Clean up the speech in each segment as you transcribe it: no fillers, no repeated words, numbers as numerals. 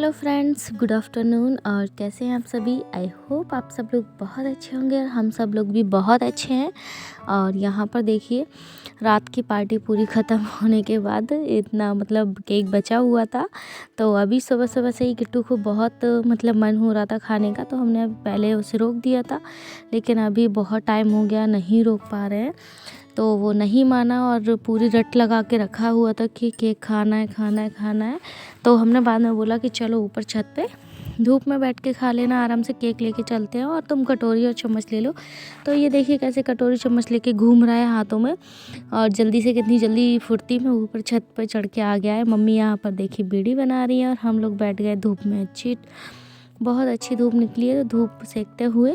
Hello friends, good afternoon. और कैसे हैं आप सभी? आई होप आप सब लोग बहुत अच्छे होंगे और हम सब लोग भी बहुत अच्छे हैं। और यहाँ पर देखिए, रात की पार्टी पूरी ख़त्म होने के बाद इतना केक बचा हुआ था। तो अभी सुबह सुबह से ही किट्टू को बहुत मन हो रहा था खाने का, तो हमने पहले उसे रोक दिया था, लेकिन अभी बहुत टाइम हो गया, नहीं रोक पा रहे हैं। तो वो नहीं माना और पूरी रट लगा के रखा हुआ था कि केक खाना है, खाना है, खाना है। तो हमने बाद में बोला कि चलो ऊपर छत पे धूप में बैठ के खा लेना, आराम से केक लेके चलते हैं और तुम कटोरी और चम्मच ले लो। तो ये देखिए कैसे कटोरी चम्मच लेके घूम रहा है हाथों में, और जल्दी से कितनी जल्दी फुर्ती में ऊपर छत पे चढ़ के आ गया है। मम्मी यहाँ पर देखिए बीड़ी बना रही है और हम लोग बैठ गए धूप में। बहुत अच्छी धूप निकली है, तो धूप सेकते हुए।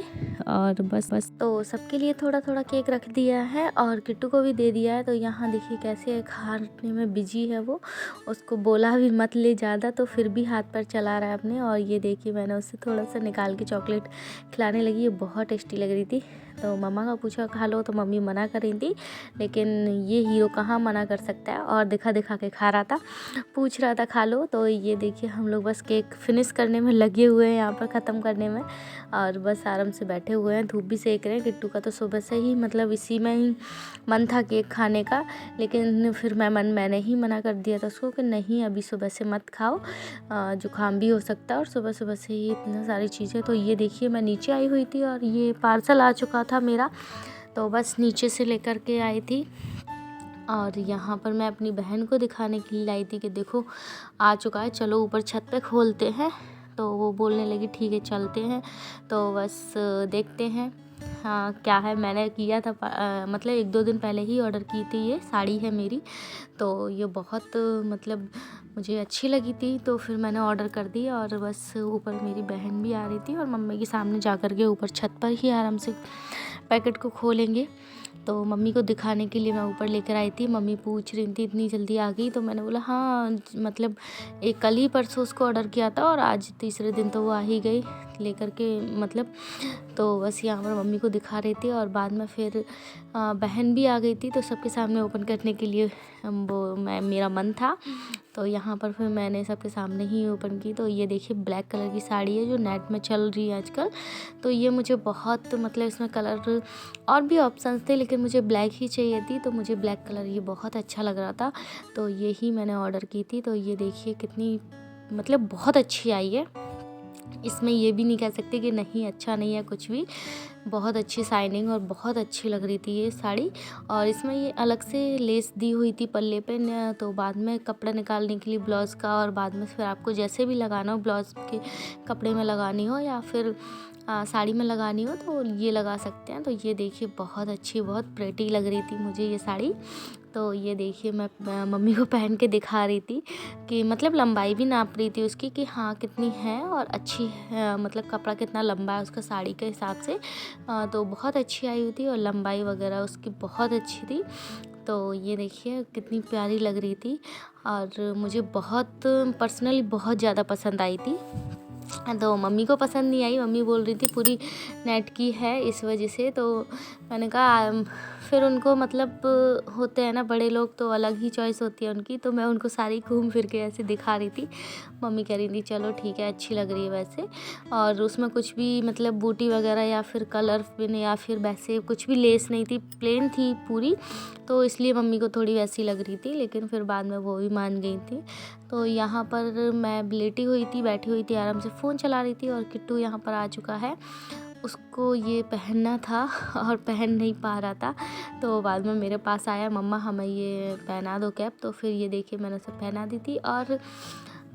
और बस तो सबके लिए थोड़ा थोड़ा केक रख दिया है और किट्टू को भी दे दिया है। तो यहाँ देखिए कैसे खाने में बिजी है वो। उसको बोला भी मत ले ज़्यादा, तो फिर भी हाथ पर चला रहा है अपने। और ये देखिए मैंने उससे थोड़ा सा निकाल के चॉकलेट खिलाने लगी, ये बहुत टेस्टी लग रही थी। तो मम्मा का पूछा खा लो, तो मम्मी मना कर रही थी, लेकिन ये हीरो कहाँ मना कर सकता है, और दिखा दिखा के खा रहा था, पूछ रहा था खा लो। तो ये देखिए हम लोग बस केक फिनिश करने में लगे हुए हैं, यहाँ पर ख़त्म करने में, और बस आराम से बैठे हुए हैं, धूप भी सेक रहे हैं। किट्टू का तो सुबह से ही इसी में ही मन था केक खाने का, लेकिन फिर मैंने ही मना कर दिया था उसको कि नहीं अभी सुबह से मत खाओ, जुकाम भी हो सकता है, और सुबह सुबह से ही इतनी सारी चीज़ें। तो ये देखिए मैं नीचे आई हुई थी और ये पार्सल आ चुका था मेरा, तो बस नीचे से लेकर के आई थी। और यहाँ पर मैं अपनी बहन को दिखाने के लिए लाई थी कि देखो आ चुका है, चलो ऊपर छत पे खोलते हैं। तो वो बोलने लगी ठीक है चलते हैं। तो बस देखते हैं हाँ क्या है। मैंने किया था 1-2 दिन पहले ही ऑर्डर की थी, ये साड़ी है मेरी, तो ये बहुत मुझे अच्छी लगी थी, तो फिर मैंने ऑर्डर कर दी। और बस ऊपर मेरी बहन भी आ रही थी और मम्मी के सामने जा कर के ऊपर छत पर ही आराम से पैकेट को खोलेंगे। तो मम्मी को दिखाने के लिए मैं ऊपर लेकर आई थी। मम्मी पूछ रही थी इतनी जल्दी आ गई, तो मैंने बोला हाँ एक कल ही परसों उसको ऑर्डर किया था और आज तीसरे दिन तो वो आ ही गई लेकर के तो बस यहाँ पर मम्मी को दिखा रही थी। और बाद में फिर बहन भी आ गई थी, तो सबके सामने ओपन करने के लिए मेरा मन था, तो यहाँ पर फिर मैंने सबके सामने ही ओपन की। तो ये देखिए ब्लैक कलर की साड़ी है जो नेट में चल रही है आजकल। तो ये मुझे बहुत इसमें कलर और भी ऑप्शंस थे, लेकिन मुझे ब्लैक ही चाहिए थी, तो मुझे ब्लैक कलर ये बहुत अच्छा लग रहा था, तो ये ही मैंने ऑर्डर की थी। तो ये देखिए कितनी बहुत अच्छी आई है। इसमें ये भी नहीं कह सकते कि नहीं अच्छा नहीं है कुछ भी, बहुत अच्छी शाइनिंग और बहुत अच्छी लग रही थी ये साड़ी। और इसमें ये अलग से लेस दी हुई थी पल्ले पे तो बाद में कपड़ा निकालने के लिए ब्लाउज़ का, और बाद में फिर आपको जैसे भी लगाना हो, ब्लाउज़ के कपड़े में लगानी हो या फिर साड़ी में लगानी हो, तो ये लगा सकते हैं। तो ये देखिए बहुत अच्छी, बहुत प्रेटी लग रही थी मुझे ये साड़ी। तो ये देखिए मैं मम्मी को पहन के दिखा रही थी कि लंबाई भी नाप रही थी उसकी कि हाँ कितनी है और अच्छी है, कपड़ा कितना लंबा है उसका साड़ी के हिसाब से। तो बहुत अच्छी आई हुई थी और लंबाई वगैरह उसकी बहुत अच्छी थी। तो ये देखिए कितनी प्यारी लग रही थी और मुझे बहुत पर्सनली बहुत ज़्यादा पसंद आई थी। तो मम्मी को पसंद नहीं आई, मम्मी बोल रही थी पूरी नेट की है इस वजह से। तो मैंने कहा फिर उनको होते हैं ना बड़े लोग, तो अलग ही चॉइस होती है उनकी, तो मैं उनको सारी घूम फिर के ऐसे दिखा रही थी। मम्मी कह रही थी चलो ठीक है अच्छी लग रही है वैसे, और उसमें कुछ भी बूटी वगैरह या फिर कलर पिन या फिर वैसे कुछ भी लेस नहीं थी, प्लेन थी पूरी, तो इसलिए मम्मी को थोड़ी वैसी लग रही थी, लेकिन फिर बाद में वो भी मान गई थी। तो यहाँ पर मैं लेटी हुई थी, बैठी हुई थी, आराम से फ़ोन चला रही थी, और किट्टू यहाँ पर आ चुका है। उसको ये पहनना था और पहन नहीं पा रहा था, तो बाद में मेरे पास आया मम्मा हमें ये पहना दो कैप। तो फिर ये देखिए मैंने उसे पहना दी थी, और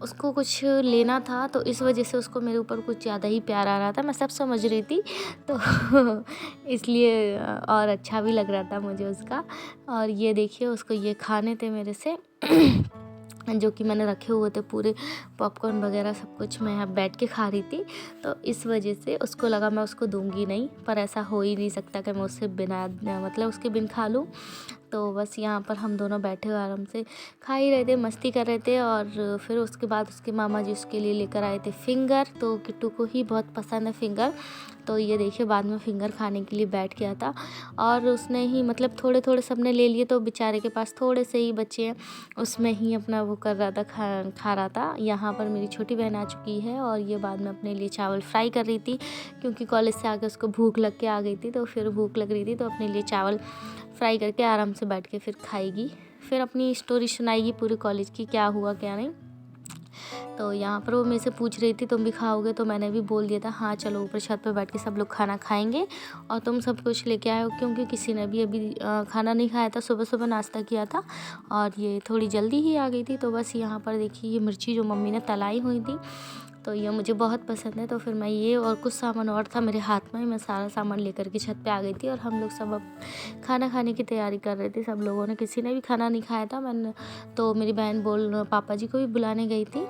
उसको कुछ लेना था, तो इस वजह से उसको मेरे ऊपर कुछ ज़्यादा ही प्यार आ रहा था, मैं सब समझ रही थी, तो इसलिए और अच्छा भी लग रहा था मुझे उसका। और ये देखिए उसको ये खाने थे मेरे से जो कि मैंने रखे हुए थे पूरे पॉपकॉर्न वगैरह सब कुछ, मैं यहाँ बैठ के खा रही थी, तो इस वजह से उसको लगा मैं उसको दूंगी नहीं, पर ऐसा हो ही नहीं सकता कि मैं उससे बिना उसके बिन खा लूँ। तो बस यहाँ पर हम दोनों बैठे हुए आराम से खा ही रहे थे, मस्ती कर रहे थे। और फिर उसके बाद उसके मामा जी उसके लिए लेकर आए थे फिंगर। तो किट्टू को ही बहुत पसंद है फिंगर, तो ये देखिए बाद में फिंगर खाने के लिए बैठ गया था। और उसने ही मतलब थोड़े थोड़े सबने ले लिए, तो बेचारे के पास थोड़े से ही बच्चे हैं, उसमें ही अपना वो कर रहा था, खा रहा था। यहाँ पर मेरी छोटी बहन आ चुकी है और ये बाद में अपने लिए चावल फ्राई कर रही थी, क्योंकि कॉलेज से आके उसको भूख लग के आ गई थी, तो फिर भूख लग रही थी, तो अपने लिए चावल फ्राई करके आराम से बैठ के फिर खाएगी। फिर अपनी स्टोरी सुनाएगी पूरे कॉलेज की, क्या हुआ क्या नहीं। तो यहाँ पर वो मेरे से पूछ रही थी तुम भी खाओगे, तो मैंने भी बोल दिया था हाँ चलो ऊपर छत पे बैठ के सब लोग खाना खाएंगे और तुम सब कुछ लेके आए हो, क्योंकि किसी ने भी अभी खाना नहीं खाया था, सुबह सुबह नाश्ता किया था और ये थोड़ी जल्दी ही आ गई थी। तो बस यहाँ पर देखिए ये मिर्ची जो मम्मी ने तलाई हुई थी, तो ये मुझे बहुत पसंद है। तो फिर मैं ये और कुछ सामान और था मेरे हाथ में, मैं सारा सामान लेकर के छत पे आ गई थी और हम लोग सब अब खाना खाने की तैयारी कर रहे थे। सब लोगों ने, किसी ने भी खाना नहीं खाया था। मैंने तो मेरी बहन पापा जी को भी बुलाने गई थी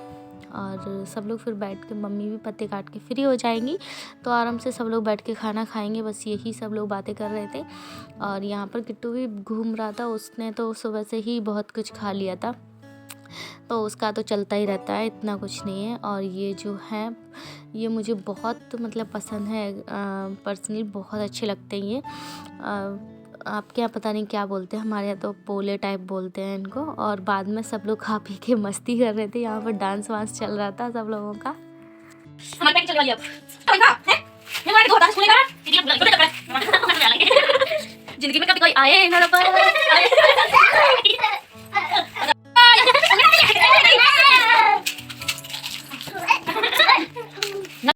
और सब लोग फिर बैठ के, मम्मी भी पत्ते काट के फ्री हो जाएंगी तो आराम से सब लोग बैठ के खाना खाएंगे। बस यही सब लोग बातें कर रहे थे। और यहाँ पर किट्टू भी घूम रहा था, उसने तो सुबह से ही बहुत कुछ खा लिया था, तो उसका तो चलता ही रहता है, इतना कुछ नहीं है। और ये जो है ये मुझे बहुत मतलब पसंद है, पर्सनली बहुत अच्छे लगते हैं ये। आपके यहाँ पता नहीं क्या बोलते हैं, हमारे यहाँ तो पोले टाइप बोलते हैं इनको। और बाद में सब लोग खा पी के मस्ती कर रहे थे, यहाँ पर डांस वांस चल रहा था सब लोगों का। जिंदगी में कभी कोई आए घर पर